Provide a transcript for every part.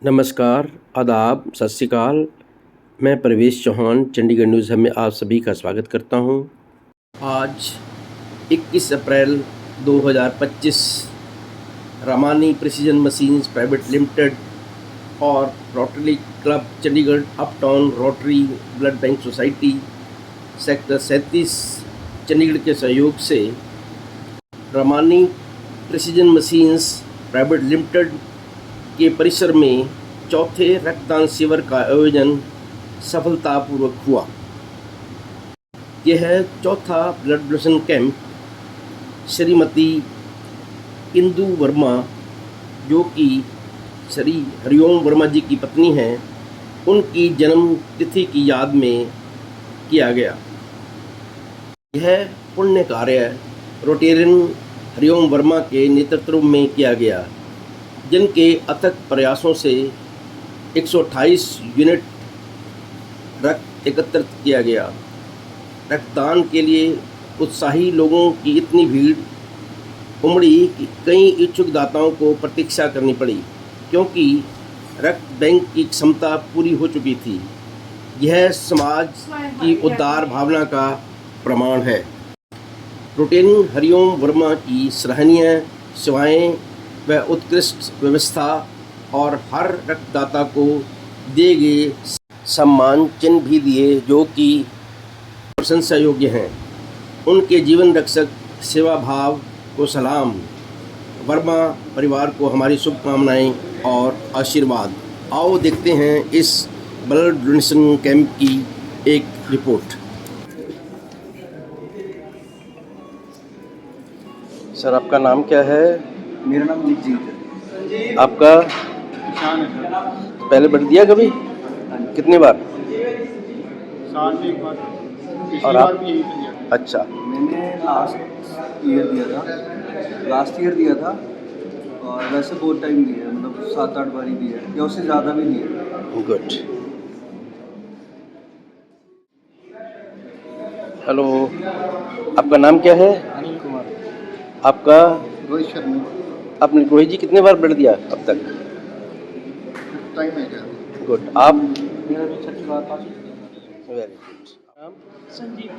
नमस्कार, आदाब, सत श्री अकाल। मैं प्रवेश चौहान चंडीगढ़ न्यूज़ में आप सभी का स्वागत करता हूं। आज 21 अप्रैल 2025 Ramani precision machines private limited और rotary club Chandigarh uptown rotary blood bank society sector 37 Chandigarh के सहयोग से Ramani precision machines private limited के परिसर में चौथे रक्तदान शिविर का आयोजन सफलतापूर्वक हुआ। यह चौथा blood donation camp Shrimati Indu Verma, जो कि श्री हरिओम वर्मा जी की पत्नी हैं, उनकी जन्म तिथि की याद में किया गया। यह पुण्य कार्य रोटेरियन हरिओम वर्मा के नेतृत्व में किया गया, जिनके अथक प्रयासों से 128 यूनिट रक्त एकत्रित किया गया। रक्तदान के लिए उत्साही लोगों की इतनी भीड़ उमड़ी कि कई इच्छुक दाताओं को प्रतीक्षा करनी पड़ी, क्योंकि रक्त बैंक की क्षमता पूरी हो चुकी थी। यह समाज की उदार भावना का प्रमाण है। रोटेरियन हरिओम वर्मा की सराहनीय सेवाएं व उत्कृष्ट व्यवस्था और हर रक्तदाता को दिए गए सम्मान चिन्ह भी दिए, जो कि प्रशंसा योग्य हैं। उनके जीवन रक्षक सेवा भाव को सलाम। वर्मा परिवार को हमारी शुभकामनाएं और आशीर्वाद। आओ देखते हैं इस ब्लड डोनेशन कैंप की एक रिपोर्ट। सर, आपका नाम क्या है? मेरा नाम जगजीत है। आपका? ईशान है सर। पहले ब्लड दिया कभी? कितनी बार? साल में एक बार। और आप? भी यही दिया। अच्छा। मैंने लास्ट ईयर दिया था और वैसे बहुत टाइम दिया है, मतलब 7-8 बारी दिया है या उससे ज़्यादा भी दिया है। गुड। हेलो, आपका नाम क्या है? अनिल कुमार। आपका? रोहित शर्मा। आपने रोहित जी कितने बार ब्लड दिया अब तक? टाइम है क्या? गुड। आप? मेरा भी 6 बार था। Very good. संजीव।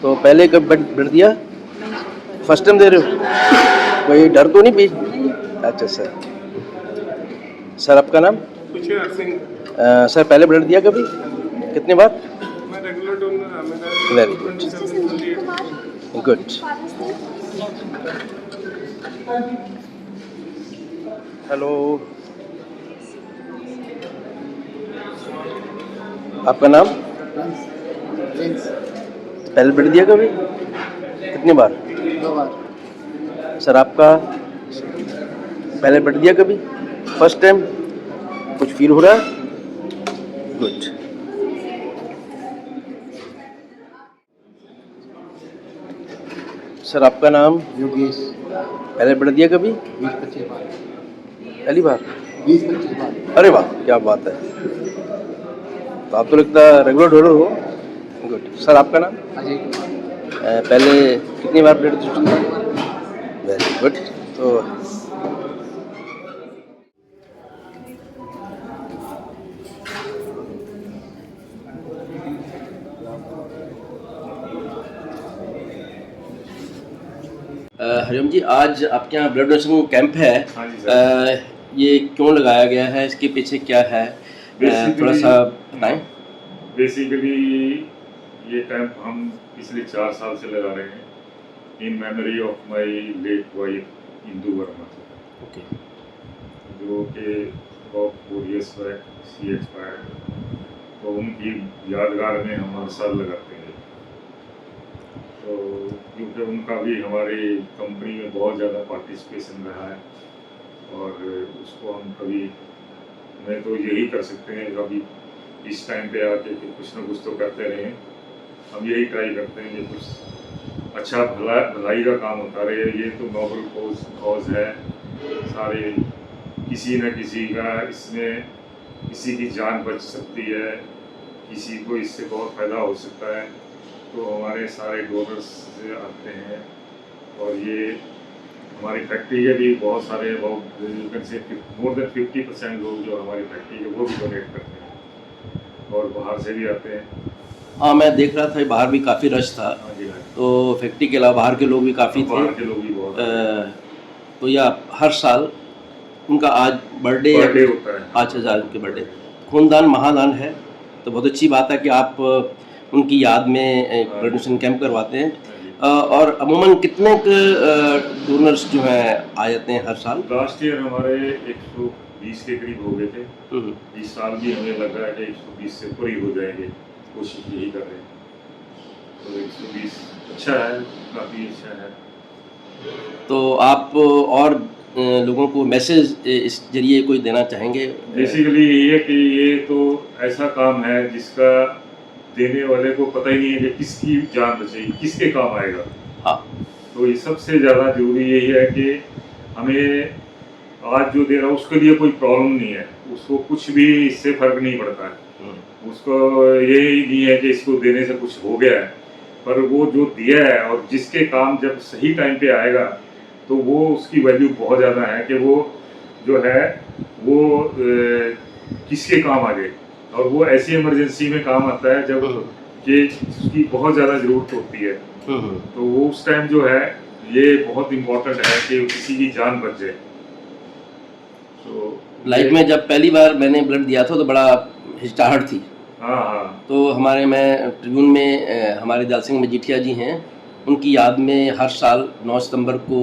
तो पहले कब ब्लड दिया? फर्स्ट टाइम दे रहे हो? कोई डर तो नहीं भी? अच्छा सर। सर, आपका नाम? खुशियार सिंह। सर, पहले ब्लड दिया कभी? कितने बार? मैं रेगुलर डोनर हूं। मेरा वेरी गुड। 27 गुड। हेलो, आपका नाम? पहले ब्लड दिया कभी? कितनी बार? 2 बार। सर, आपका? पहले ब्लड दिया कभी? First time? कुछ फील हो रहा है? गुड। सर, आपका नाम? योगेश। पहले ब्लड दिया कभी? 20-25 बार। पहली बार? 20-25 बार। अरे वाह, क्या बात है। तो आप तो लगता है रेगुलर डोनर हो। गुड। सर, आपका नाम? अजय कुमार। पहले कितनी बार ब्लड दे चुके हैं? Very good. तो हरिओम जी, आज आपके यहाँ ब्लड डोनेशन कैंप है। हाँ जी सर। ये क्यों लगाया गया है, इसके पीछे क्या है, थोड़ा सा बताएं। बेसिकली ये कैंप हम पिछले 4 साल से लगा रहे हैं in memory of my late wife Indu Verma, okay. जो कि about 4 years back she expired. तो उनकी यादगार में हम हर साल लगाते हैं। तो क्योंकि उनका भी हमारी कंपनी में बहुत ज़्यादा पार्टिसिपेशन रहा है, और उसको हम कभी, मैं तो यही कर सकते हैं अभी इस टाइम पे आके कि कुछ ना कुछ तो करते रहें। हम यही ट्राई करते हैं कि कुछ अच्छा भलाई का काम होता रहे। ये तो नोबल कॉज है, सारे किसी न किसी का इसमें किसी की जान बच सकती है, किसी को इससे बहुत फ़ायदा हो सकता है। तो हमारे सारे डोनर्स आते हैं और ये हमारी फैक्ट्री के भी बहुत सारे about you can say more than 50% लोग जो हमारी फैक्ट्री के वो भी डोनेट करते हैं और बाहर से भी आते हैं। हाँ, मैं देख रहा था बाहर भी काफ़ी रश था, हाँ जी, हाँ जी। तो फैक्ट्री के अलावा बाहर के लोग भी काफ़ी थे। बाहर के लोग भी बहुत तो यह हर साल उनका आज बर्थडे बर्थडे होता है। आज हजार उनके बर्थडे खूनदान महादान है, तो बहुत अच्छी बात है कि आप उनकी याद में एक ब्लड डोनेशन कैंप करवाते हैं। हाँ जी। और अमूमन कितने डोनर्स जो हैं आ जाते हैं हर साल? लास्ट ईयर हमारे 120 के करीब हो गए थे। इस साल भी हमें लग रहा है कि 120 से ऊपर ही हो जाएंगे, कोशिश यही कर रहे हैं। तो 120 अच्छा है, काफ़ी अच्छा है। तो आप और लोगों को मैसेज इस जरिए कोई देना चाहेंगे? बेसिकली यही है कि ये तो ऐसा काम है जिसका देने वाले को पता ही नहीं है कि किसकी जान बचेगी, किसके काम आएगा। हाँ, तो ये सबसे ज़्यादा जरूरी यही है कि हमें आज जो दे रहा है उसके लिए कोई प्रॉब्लम नहीं है, उसको कुछ भी इससे फर्क नहीं पड़ता है। उसको यही नहीं है कि इसको देने से कुछ हो गया है, पर वो जो दिया है और जिसके काम जब सही टाइम पे आएगा तो वो उसकी वैल्यू बहुत ज़्यादा है कि वो जो है वो किसके काम आ जाए। और वो ऐसी इमरजेंसी में काम आता है जब कि उसकी बहुत ज़्यादा ज़रूरत होती है। तो वो उस टाइम जो है ये बहुत इम्पोर्टेंट है कि किसी की जान बच जाए। तो लाइफ में जब पहली बार मैंने ब्लड दिया था तो बड़ा हिचकिचाहट थी। हाँ हाँ तो हमारे मैं ट्रिब्यून में हमारे दयाल सिंह मजीठिया जी हैं, उनकी याद में हर साल 9 सितंबर को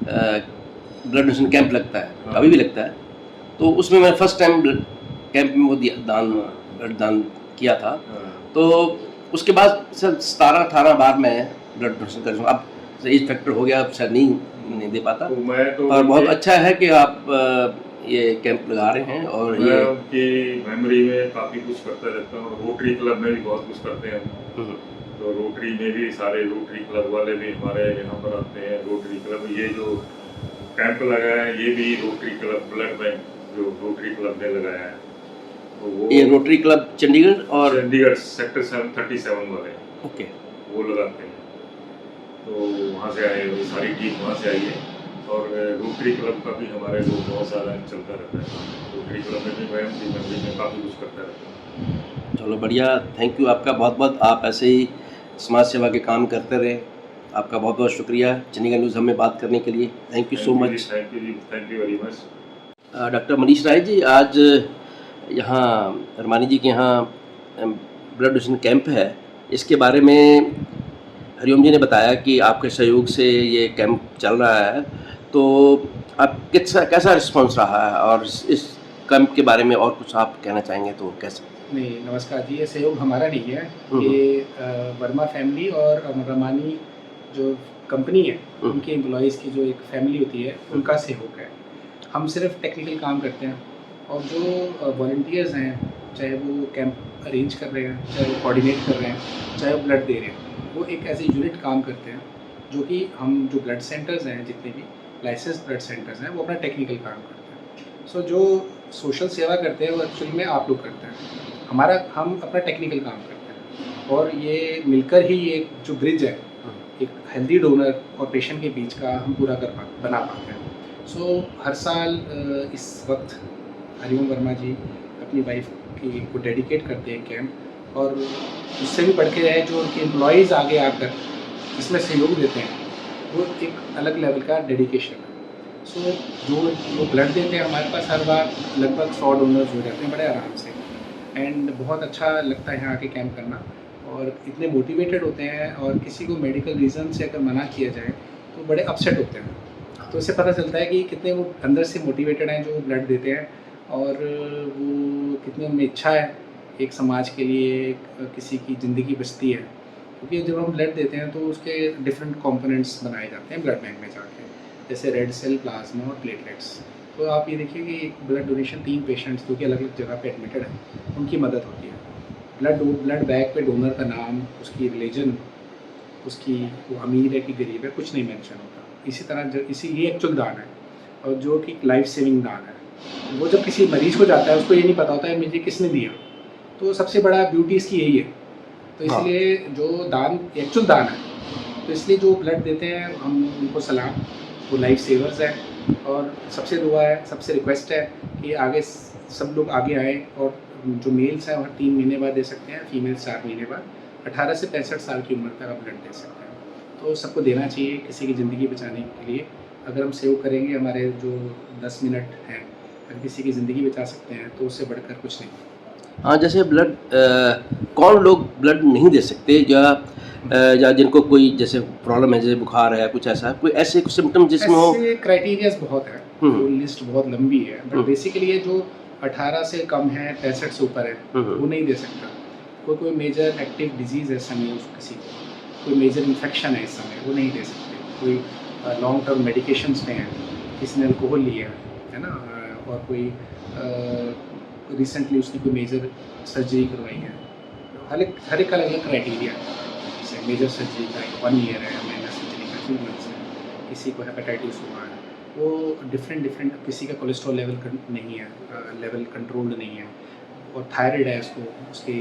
ब्लड डोनेशन कैंप लगता है, हाँ। अभी भी लगता है। तो उसमें मैं फर्स्ट टाइम ब्लड कैंप में वो ब्लड दान किया था। हाँ। तो उसके बाद सर 17-18 बार मैं ब्लड डोनेशन कर चुका। अब एज फैक्टर हो गया, अब शायद नहीं दे पाता। तो मैं तो और बहुत अच्छा है कि आप ये कैंप लगा रहे हैं और मैं ये उनकी मेमोरी में काफ़ी कुछ करता रहता हूँ। रोटरी क्लब में भी बहुत कुछ करते हैं हम। तो रोटरी में भी सारे रोटरी क्लब वाले भी हमारे यहाँ पर आते हैं। रोटरी क्लब ये जो कैंप लगाया है ये भी रोटरी क्लब ब्लड बैंक जो रोटरी क्लब ने लगाया है, तो वो ये रोटरी क्लब चंडीगढ़ और चंडीगढ़ सेक्टर 37 वाले ओके वो लगाते हैं। तो वहाँ से आए, वो सारी टीम वहाँ से आई है। और रोटरी क्लब का भी हमारे लोग बहुत ज़्यादा चलता रहता है। रोटरी क्लब में भी मैं उनकी मेमोरी में काफ़ी कुछ करता रहता हूँ। चलो बढ़िया, थैंक यू आपका बहुत बहुत। आप ऐसे ही समाज सेवा के काम करते रहे, आपका बहुत बहुत शुक्रिया चंडीगढ़ न्यूज़ हमें बात करने के लिए। Thank you so much. Thank you very much. Doctor Manish Rai ji, आज यहाँ रमानी जी के यहाँ ब्लड डोनेशन कैंप है, इसके बारे में हरिओम जी ने बताया कि आपके सहयोग से ये कैंप चल रहा है, तो आप कैसा रिस्पॉन्स रहा है और इस कैंप के बारे में और कुछ आप कहना चाहेंगे तो कैसे? नहीं, नमस्कार जी। ये सहयोग हमारा नहीं है, ये वर्मा फैमिली और रमानी जो कंपनी है उनके एम्प्लॉयज़ की जो एक फैमिली होती है उनका सहयोग है। हम सिर्फ टेक्निकल काम करते हैं और जो वॉलंटियर्स हैं, चाहे वो कैंप अरेंज कर रहे हैं, चाहे वो कोऑर्डिनेट कर रहे हैं, चाहे वो ब्लड दे रहे हैं, वो एक ऐसे यूनिट काम करते हैं जो कि हम जो ब्लड सेंटर्स हैं, जितने भी लाइसेंस ब्लड सेंटर्स हैं, वो अपना टेक्निकल काम करते हैं। सो जो सोशल सेवा करते हैं वो एक्चुअली में आप लोग करते हैं, हम अपना टेक्निकल काम करते हैं। और ये मिलकर ही एक जो ब्रिज है एक हेल्दी डोनर और पेशेंट के बीच का हम पूरा बना पाते हैं। सो हर साल इस वक्त हरिओम वर्मा जी अपनी वाइफ को डेडिकेट करते हैं कैंप, और उससे भी बढ़ के है जो उनके एम्प्लॉयज़ आगे आकर इसमें सहयोग देते हैं, वो एक अलग लेवल का डेडिकेशन है। सो जो ब्लड देते हैं हमारे पास हर बार लगभग 100 डोनर्स हो जाते हैं बड़े आराम से, एंड बहुत अच्छा लगता है यहाँ आके कैंप करना। और इतने मोटिवेटेड होते हैं, और किसी को मेडिकल रीज़न से अगर मना किया जाए तो बड़े अपसेट होते हैं। तो इससे पता चलता है कि कितने वो अंदर से मोटिवेटेड हैं जो ब्लड देते हैं, और वो कितनी उनमें इच्छा है एक समाज के लिए, किसी की ज़िंदगी बचती है। क्योंकि जब हम ब्लड देते हैं तो उसके डिफरेंट कंपोनेंट्स बनाए जाते हैं ब्लड बैंक में जाके, जैसे रेड सेल, प्लाज्मा और प्लेटलेट्स। तो आप ये देखिए कि ब्लड डोनेशन 3 पेशेंट्स जो कि अलग अलग जगह पे एडमिटेड हैं, उनकी मदद होती है। ब्लड बैग पे डोनर का नाम, उसकी रिलीजन, उसकी वो अमीर है कि गरीब है, कुछ नहीं मेंशन होता। इसी तरह ये एक्चुअल दान है, और जो कि लाइफ सेविंग दान है। वो जब किसी मरीज़ को जाता है उसको ये नहीं पता होता है मुझे किसने दिया, तो सबसे बड़ा ब्यूटी इसकी यही है। तो इसलिए जो दान एक्चुअल दान है, तो इसलिए जो ब्लड देते हैं हम उनको सलाम, वो लाइफ सेवर्स हैं। और सबसे दुआ है, सबसे रिक्वेस्ट है कि आगे सब लोग आगे आएँ, और जो मेल्स हैं वह 3 महीने बाद दे सकते हैं, फीमेल्स 4 महीने बाद। 18 से 65 साल की उम्र तक आप ब्लड दे सकते हैं। तो सबको देना चाहिए किसी की ज़िंदगी बचाने के लिए। अगर हम सेव करेंगे हमारे जो 10 मिनट हैं, अगर किसी की ज़िंदगी बचा सकते हैं तो उससे बढ़कर कुछ नहीं। हाँ, जैसे ब्लड कौन लोग ब्लड नहीं दे सकते, या जिनको कोई जैसे प्रॉब्लम है, जैसे बुखार है, कुछ ऐसा कोई ऐसे कुछ सिम्टम जिसमें हो। ऐसे क्राइटेरियाज बहुत है, वो लिस्ट बहुत लंबी है, बट बेसिकली ये जो 18 से कम है, 65 से ऊपर है, वो नहीं दे सकता। कोई मेजर एक्टिव डिजीज़ है इस समय उसको, किसी को कोई मेजर इन्फेक्शन है इस समय, वो नहीं दे सकते। कोई लॉन्ग टर्म मेडिकेशंस पे हैं, किसी ने अल्कोहल लिया है ना, और कोई रिसेंटली उसने कोई मेजर सर्जरी करवाई है। हर एक अलग अलग क्राइटेरिया है। जैसे मेजर सर्जरी का 1 ईयर है, माइनर सर्जरी का 2 मंथ्स है, किसी को हेपेटाइटिस हुआ है, वो डिफरेंट, किसी का कोलेस्ट्रॉल लेवल नहीं है, लेवल कंट्रोल्ड नहीं है, और थायराइड है उसको, उसके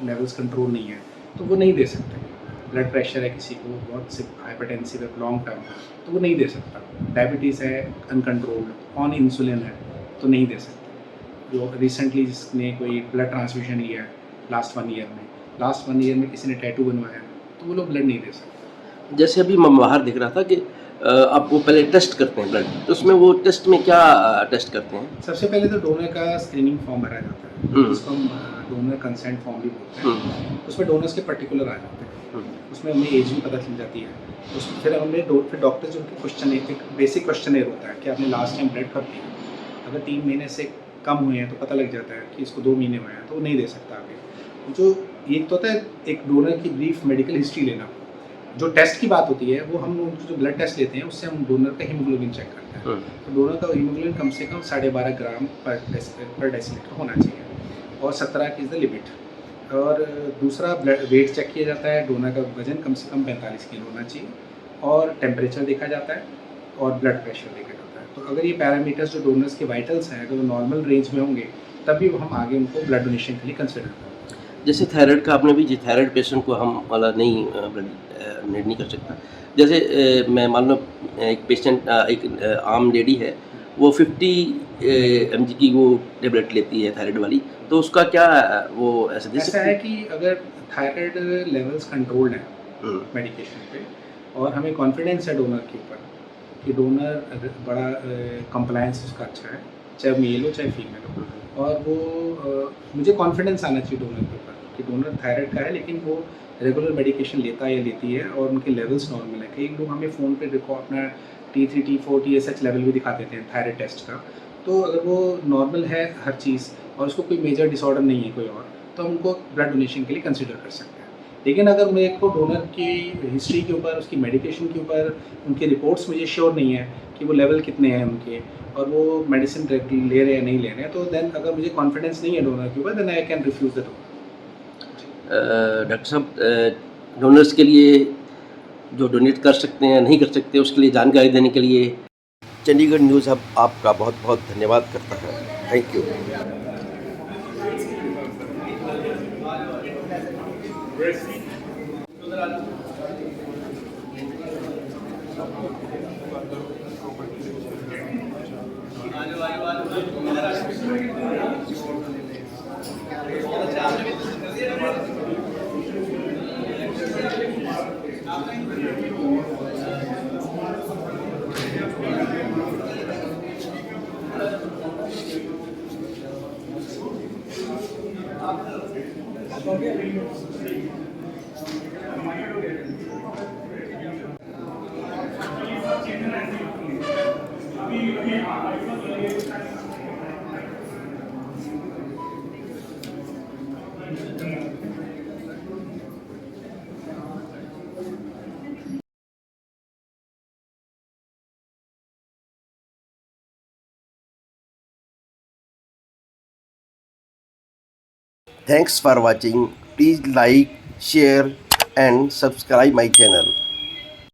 लेवल्स कंट्रोल नहीं है, तो वो नहीं दे सकते। ब्लड प्रेशर है किसी को बहुत से, हाइपरटेंसिव है लॉन्ग टर्म, तो वो नहीं दे सकता। डायबिटीज़ है अनकंट्रोल्ड, ऑन इंसुलिन है, तो नहीं दे सकते। जो रिसेंटली जिसने कोई ब्लड ट्रांसफ्यूजन लिया है लास्ट 1 ईयर में किसी ने टैटू बनवाया है, तो वो लोग ब्लड नहीं दे सकते। जैसे अभी मैं बाहर दिख रहा था कि आप वो पहले टेस्ट करते हैं ब्लड, तो उसमें वो टेस्ट में क्या टेस्ट करते हैं? सबसे पहले तो डोनर का स्क्रीनिंग फॉर्म भरा जाता है, जिसको हम डोनर कंसेंट फॉर्म भी बोलते हैं। उसमें डोनर्स के पर्टिकुलर आ जाते हैं, उसमें हमें एज भी पता चल जाती है। उसमें फिर फिर डॉक्टर जो उनके क्वेश्चन, एक बेसिक क्वेश्चन होता है कि आपने लास्ट टाइम ब्लड कब दिया। अगर 3 महीने से कम हुए हैं तो पता लग जाता है कि इसको 2 महीने हुए हैं, तो वो नहीं दे सकता आगे। जो ये तो होता है एक डोनर की ब्रीफ मेडिकल हिस्ट्री लेना। जो टेस्ट की बात होती है वो हम उनको जो ब्लड टेस्ट लेते हैं उससे हम डोनर का हीमोग्लोबिन चेक करते हैं। तो डोनर का हीमोग्लोबिन कम से कम 12.5 ग्राम पर डेसीलीटर होना चाहिए, और 17 की इज़ द लिमिट। और दूसरा ब्लड वेट चेक किया जाता है, डोनर का वजन कम से कम 45 किलो होना चाहिए, और टेम्परेचर देखा जाता है, और ब्लड प्रेशर देखा जाता है। तो अगर ये पैरामीटर्स जो डोनर्स के वाइटल्स हैं अगर वो नॉर्मल रेंज में होंगे, तभी हम आगे उनको ब्लड डोनेशन के लिए कंसिडर करते हैं। जैसे थायराइड का आपने भी, जी थायराइड पेशेंट को हम वाला नहीं ब्लड डोनेट नहीं कर सकता। जैसे मैं मान लो एक पेशेंट, एक आम लेडी है, वो 50 mg की वो टेबलेट लेती है थायराइड वाली, तो उसका क्या वो ऐसे दे ऐसा सकते है हैं? कि अगर थायराइड लेवल्स कंट्रोल्ड हैं मेडिकेशन पे, और हमें कॉन्फिडेंस है डोनर के ऊपर कि डोनर बड़ा कंप्लायंस उसका अच्छा है, चाहे मेल हो चाहे फीमेल हो, और वो मुझे कॉन्फिडेंस आना चाहिए डोनर के ऊपर कि डोनर थायराइड का है, लेकिन वो रेगुलर मेडिकेशन लेता है या लेती है, और उनके लेवल्स नॉर्मल है। कई लोग हमें फ़ोन पे अपना T3, T4, TSH लेवल भी दिखा देते हैं थायराइड टेस्ट का। तो अगर वो नॉर्मल है हर चीज़, और उसको कोई मेजर डिसऑर्डर नहीं है कोई और, तो हम उनको ब्लड डोनेशन के लिए कंसिडर कर सकते हैं। लेकिन अगर मेरे को डोनर की हिस्ट्री के ऊपर, उसकी मेडिकेशन के ऊपर, उनकी रिपोर्ट्स मुझे श्योर नहीं है कि वो लेवल कितने हैं उनके, और वो मेडिसिन ले रहे हैं नहीं ले रहे हैं, तो देन अगर मुझे कॉन्फिडेंस नहीं है डोनर के ऊपर, then I can refuse the donor. Doctor साहब, डोनर्स के लिए जो डोनेट कर सकते हैं नहीं कर सकते, उसके लिए जानकारी देने के लिए चंडीगढ़ न्यूज़ हब आपका बहुत बहुत धन्यवाद करता है। Thank you. Thanks for watching. Please like, share and subscribe my channel.